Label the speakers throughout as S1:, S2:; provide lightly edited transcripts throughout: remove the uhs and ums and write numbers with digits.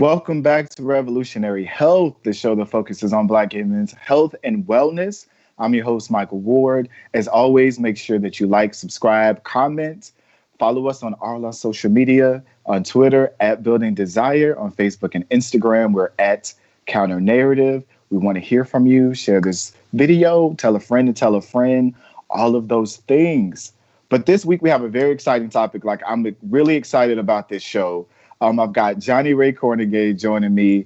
S1: Welcome back to Revolutionary Health, the show that focuses on Black women's health and wellness. I'm your host, Michael Ward. As always, make sure that you like, subscribe, comment, follow us on all our social media, on Twitter at Building Desire, on Facebook and Instagram, we're at Counter Narrative. We want to hear from you. Share this video, tell a friend to tell a friend, all of those things. But this week we have a very exciting topic. Like, I'm really excited about this show. I've got Johnnie Kornegay joining me,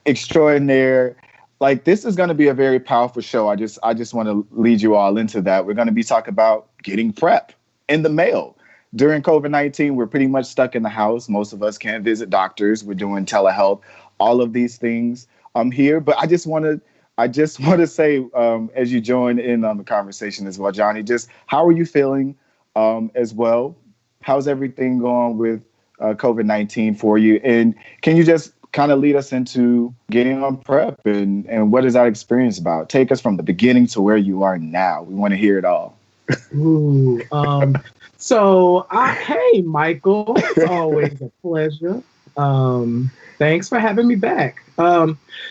S1: extraordinaire. Like, this is going to be a very powerful show. I just want to lead you all into that. We're going to be talking about getting PrEP in the mail. During COVID-19, we're pretty much stuck in the house. Most of us can't visit doctors. We're doing telehealth, all of these things here. But I just want to say, as you join in on the conversation as well, Johnnie, just how are you feeling as well? How's everything going with COVID-19 for you? And can you just kind of lead us into getting on PrEP and what is that experience about? Take us from the beginning to where you are now. We want to hear it all.
S2: Ooh, hey, Michael, it's always a pleasure. Thanks for having me back.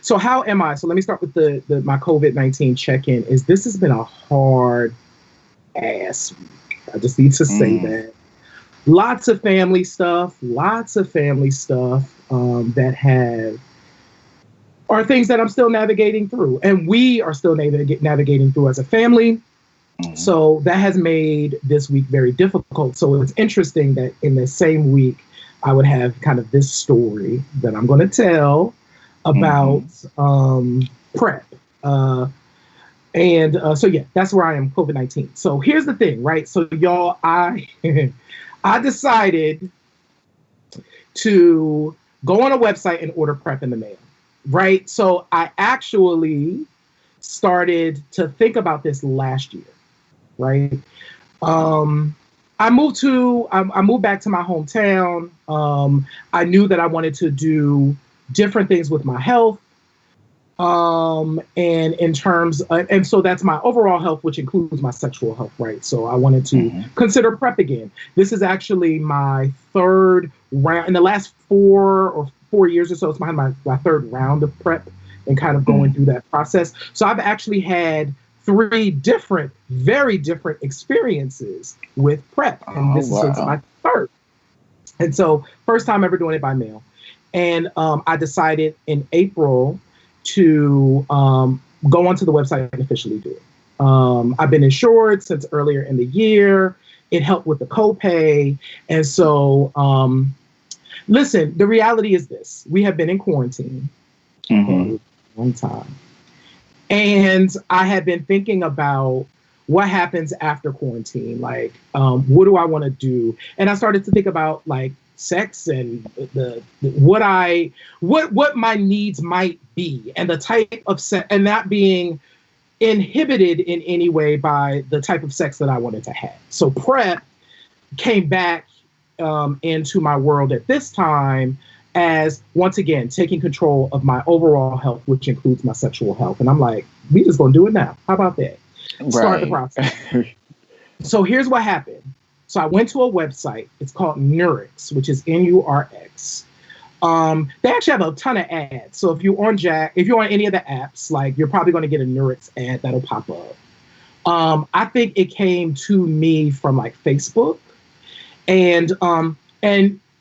S2: So how am I? So let me start with my COVID-19 check-in. This has been a hard ass week. I just need to say that. Lots of family stuff that are things that I'm still navigating through, and we are still navigating through as a family. So that has made this week very difficult. So it's interesting that in the same week, I would have kind of this story that I'm going to tell about PrEP. So yeah, that's where I am, COVID-19. So here's the thing, right? So y'all, I decided to go on a website and order PrEP in the mail, right? So I actually started to think about this last year, right? I moved back to my hometown. I knew that I wanted to do different things with my health. And in terms, and so that's my overall health, which includes my sexual health, right? So I wanted to consider PrEP again. This is actually my third round in the last 4 years or so. It's my third round of PrEP and kind of going through that process. So I've actually had 3 very different experiences with PrEP, and this is my third. And so first time ever doing it by mail. And I decided in April to go onto the website and officially do it. I've been insured since earlier in the year. It helped with the copay. And so, listen, the reality is this. We have been in quarantine for a long time. And I had been thinking about what happens after quarantine. Like, what do I want to do? And I started to think about like sex and what my needs might be, and the type of sex, and not being inhibited in any way by the type of sex that I wanted to have. So PrEP came back into my world at this time as, once again, taking control of my overall health, which includes my sexual health. And I'm like, we just gonna do it now. How about that? Right. Start the process. So here's what happened. So I went to a website. It's called Nurx, which is Nurx. They actually have a ton of ads. So if you're on any of the apps, like, you're probably going to get a Nurx ad that'll pop up. I think it came to me from like Facebook, and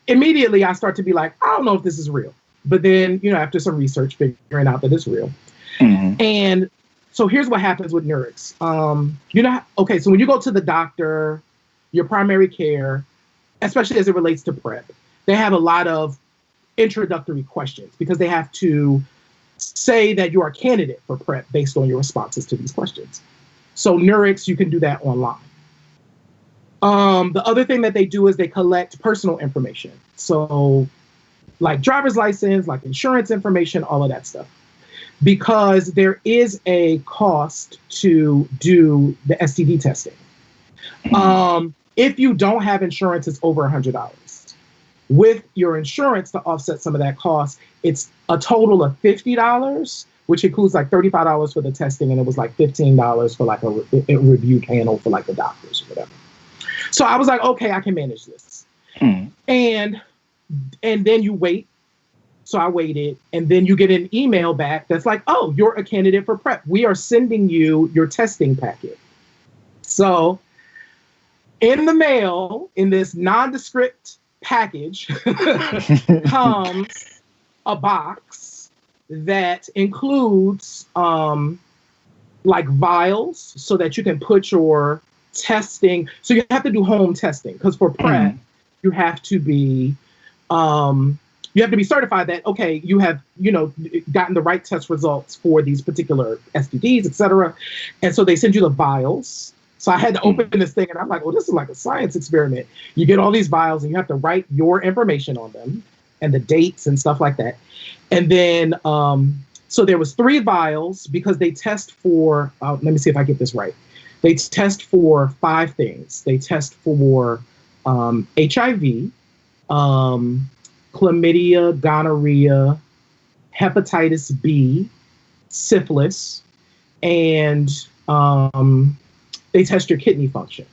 S2: immediately I start to be like, I don't know if this is real. But then, after some research, figuring out that it's real. And so here's what happens with Nurx. So when you go to the doctor, your primary care, especially as it relates to PrEP, they have a lot of introductory questions because they have to say that you are a candidate for PrEP based on your responses to these questions. So Nurx, you can do that online. The other thing that they do is they collect personal information. So like driver's license, like insurance information, all of that stuff. Because there is a cost to do the STD testing. If you don't have insurance, it's over $100. With your insurance to offset some of that cost, it's a total of $50, which includes like $35 for the testing, and it was like $15 for like a review panel for like the doctors or whatever. So I was like, okay, I can manage this. And then you wait So I waited, and then you get an email back that's like, oh, you're a candidate for PrEP. We are sending you your testing packet. So in the mail, in this nondescript package, comes a box that includes like vials so that you can put your testing. So you have to do home testing because for PrEP, you have to be certified that, okay, you have, gotten the right test results for these particular STDs, et cetera. And so they send you the vials. So I had to open this thing and I'm like, oh, this is like a science experiment. You get all these vials and you have to write your information on them and the dates and stuff like that. And then, so there was 3 vials because they test for, let me see if I get this right. They test for 5 things. They test for HIV, chlamydia, gonorrhea, hepatitis B, syphilis, and they test your kidney function.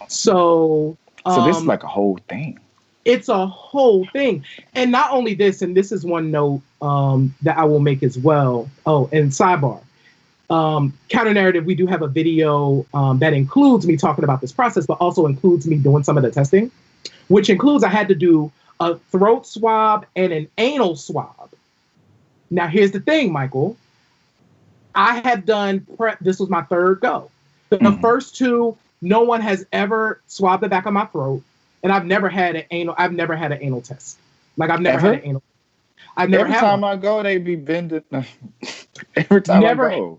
S2: So
S1: this is like a whole thing.
S2: It's a whole thing. And not only this, and this is one note that I will make as well. Oh, and sidebar. Counter narrative, we do have a video that includes me talking about this process, but also includes me doing some of the testing, which includes I had to do a throat swab and an anal swab. Now, here's the thing, Michael. I have done PrEP. This was my 3rd go. The first 2, no one has ever swabbed the back of my throat, and I've never had an anal test. Like I've never had an anal.
S1: Every time I go, they be bending. Every time I go.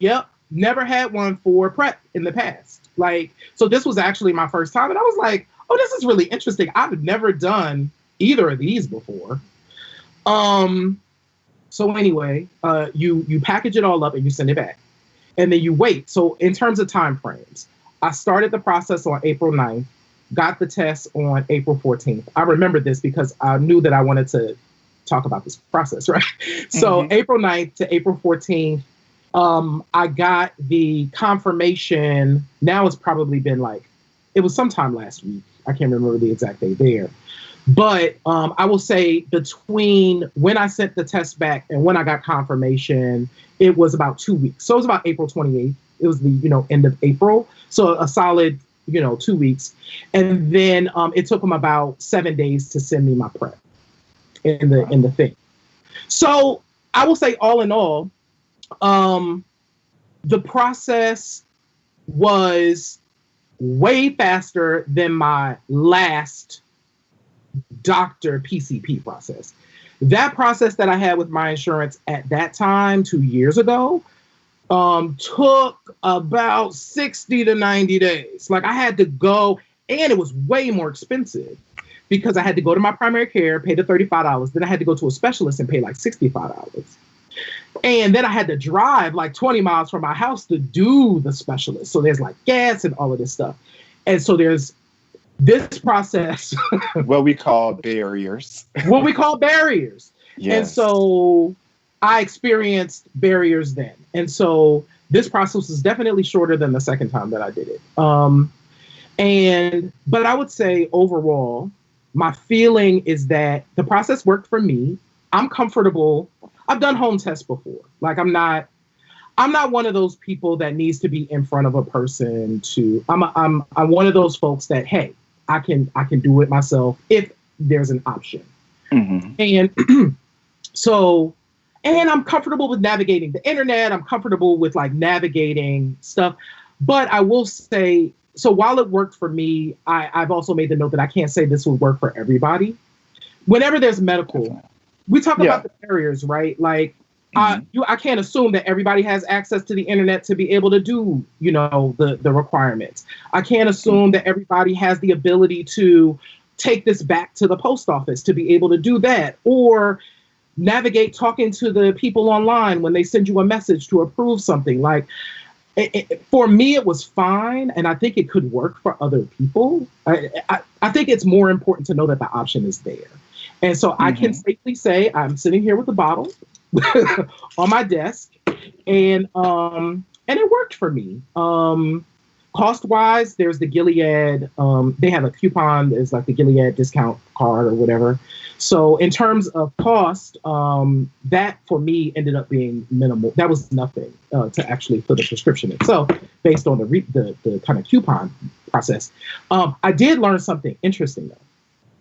S2: Yep, never had one for PrEP in the past. Like, so this was actually my first time, and I was like, oh, this is really interesting. I've never done either of these before. So anyway, you package it all up and you send it back. And then you wait. So in terms of time frames, I started the process on April 9th, got the test on April 14th. I remember this because I knew that I wanted to talk about this process, right? So April 9th to April 14th, I got the confirmation. Now it's probably been it was sometime last week. I can't remember the exact date there. But I will say between when I sent the test back and when I got confirmation, it was about 2 weeks. So it was about April 28th. It was the, end of April. So a solid, 2 weeks. And then it took them about 7 days to send me my PrEP in the thing. So I will say all in all, the process was way faster than my last doctor PCP process. That process that I had with my insurance at that time, 2 years ago, took about 60 to 90 days. Like I had to go, and it was way more expensive because I had to go to my primary care, pay the $35. Then I had to go to a specialist and pay like $65. And then I had to drive like 20 miles from my house to do the specialist. So there's like gas and all of this stuff. And so there's this process.
S1: What we call barriers.
S2: Yes. And so I experienced barriers then. And so this process was definitely shorter than the second time that I did it. But I would say overall, my feeling is that the process worked for me. I'm comfortable. I've done home tests before. Like I'm not one of those people that needs to be in front of a person to, I'm one of those folks that, hey, I can do it myself if there's an option. And so, and I'm comfortable with navigating the internet. I'm comfortable with like navigating stuff. But I will say, so while it worked for me, I've also made the note that I can't say this would work for everybody. Whenever there's medical, we talk about the barriers, right? Like, I can't assume that everybody has access to the internet to be able to do, the requirements. I can't assume that everybody has the ability to take this back to the post office to be able to do that, or navigate talking to the people online when they send you a message to approve something. Like, for me, it was fine, and I think it could work for other people. I think it's more important to know that the option is there. And so I can safely say I'm sitting here with a bottle on my desk, and it worked for me. Cost wise, there's the Gilead. They have a coupon. There's like the Gilead discount card or whatever. So in terms of cost, that for me ended up being minimal. That was nothing to actually for the prescription itself, based on the kind of coupon process. I did learn something interesting though.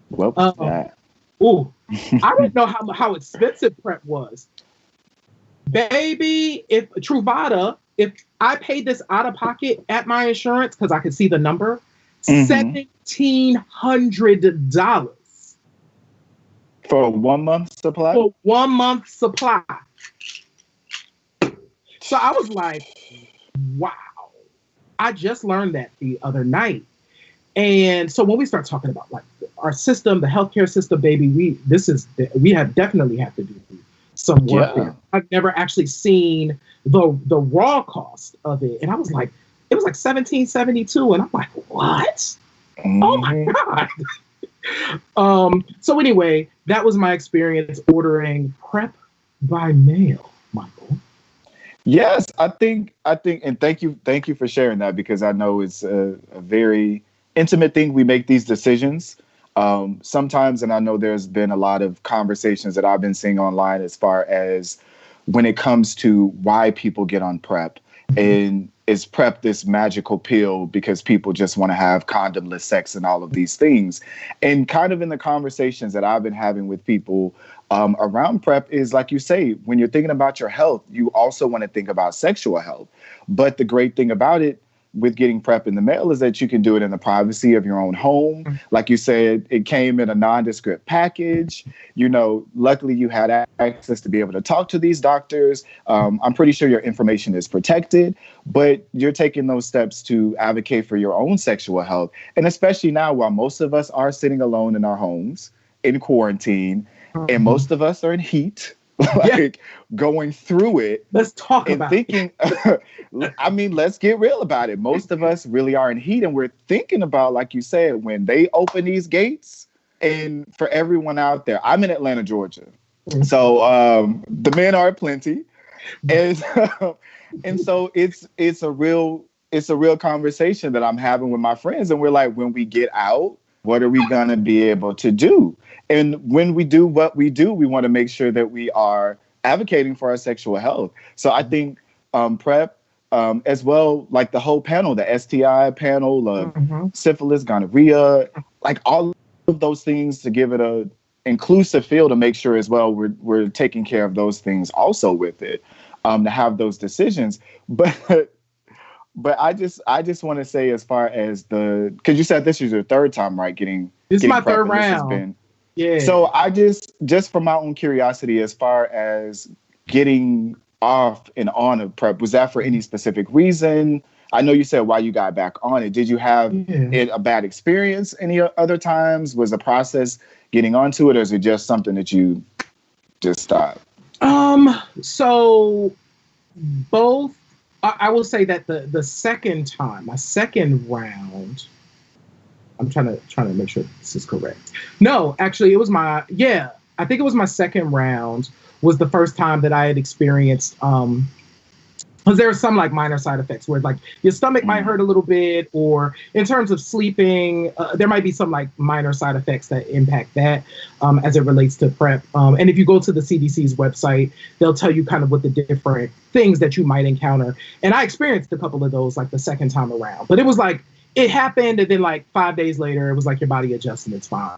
S1: What was that?
S2: Ooh, I didn't know how expensive PrEP was. Baby, if Truvada, if I paid this out of pocket at my insurance, because I could see the number, $1,700.
S1: For a 1 month supply?
S2: For 1 month supply. So I was like, wow. I just learned that the other night. And so when we start talking about like our system, the healthcare system, baby, we definitely have to do some work there. I've never actually seen the raw cost of it. And I was like, it was like $1,772. And I'm like, what? Oh my God. So anyway, that was my experience ordering PrEP by mail, Michael.
S1: Yes, I think, and thank you for sharing that, because I know it's a very intimate thing. We make these decisions sometimes, and I know there's been a lot of conversations that I've been seeing online as far as when it comes to why people get on PrEP. And is PrEP this magical pill because people just want to have condomless sex and all of these things? And kind of in the conversations that I've been having with people around PrEP is, like you say, when you're thinking about your health, you also want to think about sexual health. But the great thing about it with getting PrEP in the mail is that you can do it in the privacy of your own home. Like you said, it came in a nondescript package. You know, luckily you had access to be able to talk to these doctors. I'm pretty sure your information is protected, but you're taking those steps to advocate for your own sexual health. And especially now, while most of us are sitting alone in our homes in quarantine, and most of us are in heat, going through it.
S2: Let's talk
S1: and
S2: about
S1: thinking, I mean, let's get real about it. Most of us really are in heat, and we're thinking about, like you said, when they open these gates. And for everyone out there, I'm in Atlanta, Georgia. So the men are plenty. And, and so it's a real conversation that I'm having with my friends. And we're like, when we get out, what are we going to be able to do? And when we do what we do, we want to make sure that we are advocating for our sexual health. So I think PrEP, as well, like the whole panel, the STI panel of syphilis, gonorrhea, like all of those things, to give it a inclusive feel, to make sure as well we're taking care of those things also with it, to have those decisions. But I just want to say, as far as because you said this is your third time, right? This is
S2: my
S1: PrEP,
S2: third round. Yeah.
S1: So I just from my own curiosity, as far as getting off and on of PrEP, was that for any specific reason? I know you said why you got back on it. Did you have a bad experience any other times? Was the process getting onto it, or is it just something that you just stopped?
S2: So both. I will say that the second time, my second round, I'm trying to make sure this is correct. No, actually, it was I think it was my second round was the first time that I had experienced, because there are some like minor side effects where like your stomach might hurt a little bit, or in terms of sleeping, there might be some like minor side effects that impact that as it relates to PrEP. And if you go to the CDC's website, they'll tell you kind of what the different things that you might encounter. And I experienced a couple of those like the second time around, but it was like, it happened, and then like 5 days later, it was like your body adjusts and it's fine.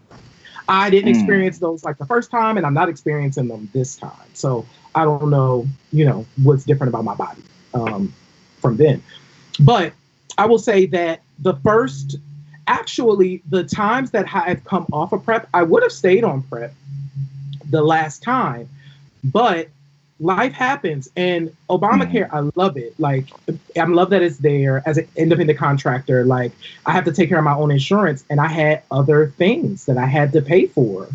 S2: I didn't experience those like the first time, and I'm not experiencing them this time. So I don't know, what's different about my body from then. But I will say that the times that I've come off of PrEP, I would have stayed on PrEP the last time, but life happens, and Obamacare, I love it. Like, I love that it's there. As an independent contractor, like, I have to take care of my own insurance, and I had other things that I had to pay for.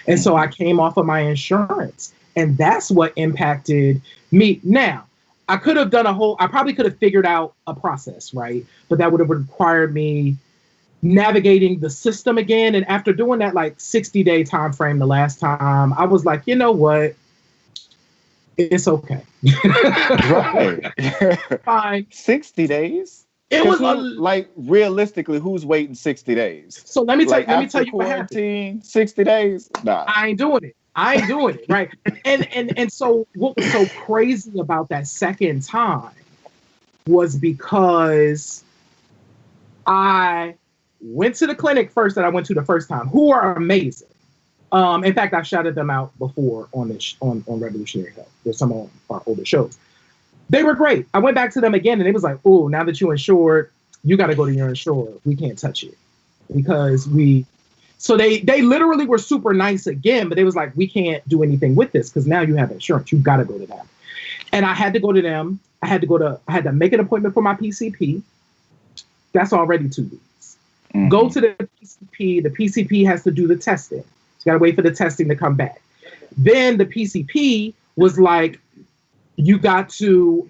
S2: And so I came off of my insurance, and that's what impacted me. Now, I probably could have figured out a process, right? But that would have required me navigating the system again. And after doing that, like 60-day time frame the last time, I was like, you know what? It's okay.
S1: Right.
S2: Fine.
S1: 60 days?
S2: It was
S1: like realistically, who's waiting 60 days?
S2: So let me tell you what happened.
S1: Quarantine, 60 days? Nah.
S2: I ain't doing it. Right. And so what was so crazy about that second time was because I went to the clinic first that I went to the first time, who are amazing. In fact, I've shouted them out before on Revolutionary Health. There's some of our older shows. They were great. I went back to them again, and it was like, oh, now that you're insured, you got to go to your insurer. We can't touch it because So they literally were super nice again, but it was like, we can't do anything with this because now you have insurance. You got to go to them. And I had to go to them. I had to make an appointment for my PCP. That's already 2 weeks. Mm-hmm. Go to the PCP. The PCP has to do the testing. You got to wait for the testing to come back. Then the PCP was like, you got to,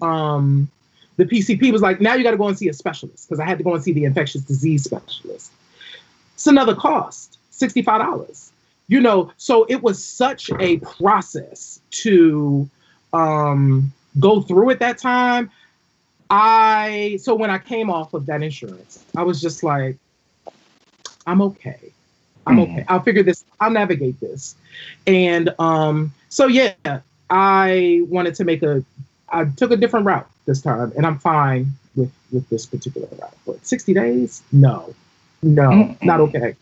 S2: the PCP was like, now you got to go and see a specialist because I had to go and see the infectious disease specialist. It's another cost, $65. So it was such a process to go through at that time. So when I came off of that insurance, I was just like, I'm okay. I'll figure this, I'll navigate this. And so yeah, I wanted to I took a different route this time, and I'm fine with this particular route. But 60 days? No, not okay.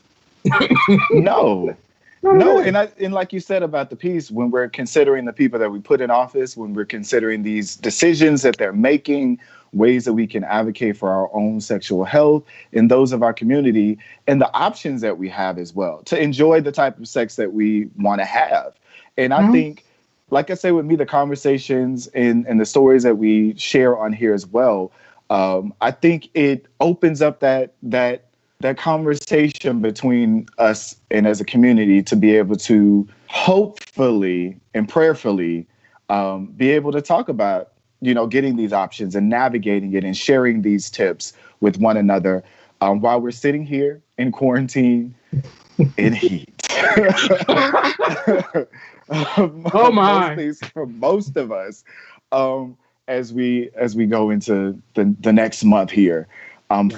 S1: No. And like you said about the piece, when we're considering the people that we put in office, when we're considering these decisions that they're making, ways that we can advocate for our own sexual health and those of our community, and the options that we have as well to enjoy the type of sex that we want to have. And I think, like I say with me, the conversations and the stories that we share on here as well, I think it opens up that conversation between us and as a community to be able to hopefully and prayerfully be able to talk about, getting these options and navigating it and sharing these tips with one another while we're sitting here in quarantine in heat.
S2: Oh my!
S1: For most of us, as we go into the next month here,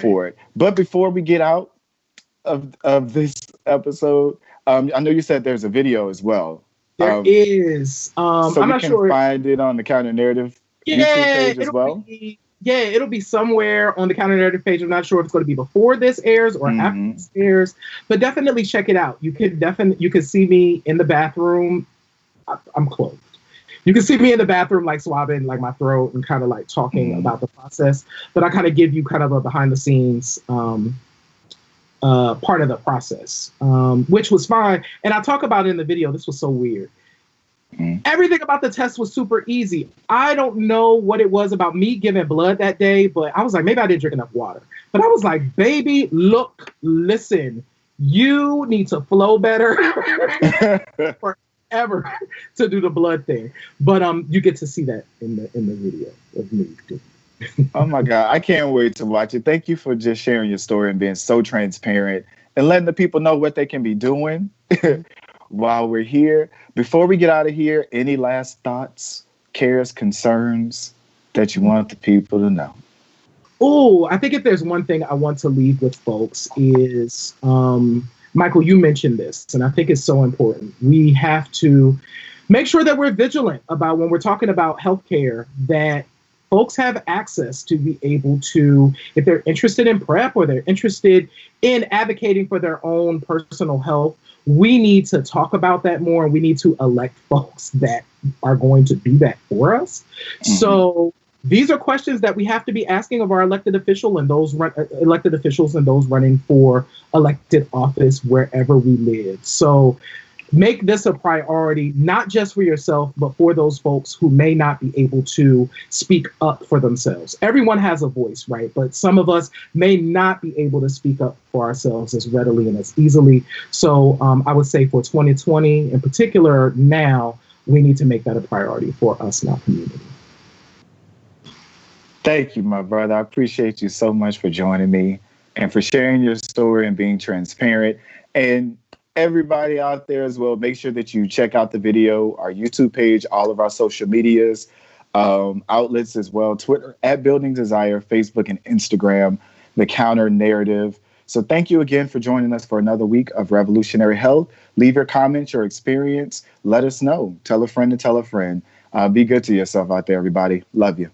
S1: for it. But before we get out of this episode, I know you said there's a video as well.
S2: There is.
S1: So I'm not sure. Find it on the Counter Narrative YouTube page as well.
S2: It'll be somewhere on the Counter Narrative page. I'm not sure if it's going to be before this airs or after this airs, but definitely check it out. You can see me in the bathroom. I'm clothed. You can see me in the bathroom, like swabbing like my throat and kind of like talking about the process. But I kind of give you kind of a behind the scenes part of the process, which was fine. And I talk about it in the video. This was so weird. Everything about the test was super easy. I don't know what it was about me giving blood that day, but I was like, maybe I didn't drink enough water. But I was like, baby, look, listen, you need to flow better forever to do the blood thing. But you get to see that in the video of me doing it.
S1: Oh my God, I can't wait to watch it. Thank you for just sharing your story and being so transparent and letting the people know what they can be doing while we're here. Before we get out of here, any last thoughts, cares, concerns that you want the people to know?
S2: Oh, I think if there's one thing I want to leave with folks is, Michael, you mentioned this, and I think it's so important. We have to make sure that we're vigilant about when we're talking about healthcare, that folks have access to be able to, if they're interested in PrEP or they're interested in advocating for their own personal health, we need to talk about that more, and we need to elect folks that are going to do that for us. So these are questions that we have to be asking of our elected officials and those running for elected office wherever we live. So make this a priority, not just for yourself, but for those folks who may not be able to speak up for themselves. Everyone has a voice, right? But some of us may not be able to speak up for ourselves as readily and as easily. So I would say for 2020 in particular, now we need to make that a priority for us in our community.
S1: Thank you, my brother. I appreciate you so much for joining me and for sharing your story and being transparent. And everybody out there as well, make sure that you check out the video, our YouTube page, all of our social medias. outlets as well. Twitter at Building Desire, Facebook and Instagram, The Counter Narrative. So thank you again for joining us for another week of Revolutionary Health. Leave your comments, your experience. Let us know. Tell a friend to tell a friend. Be good to yourself out there, everybody. Love you.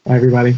S2: Bye, everybody.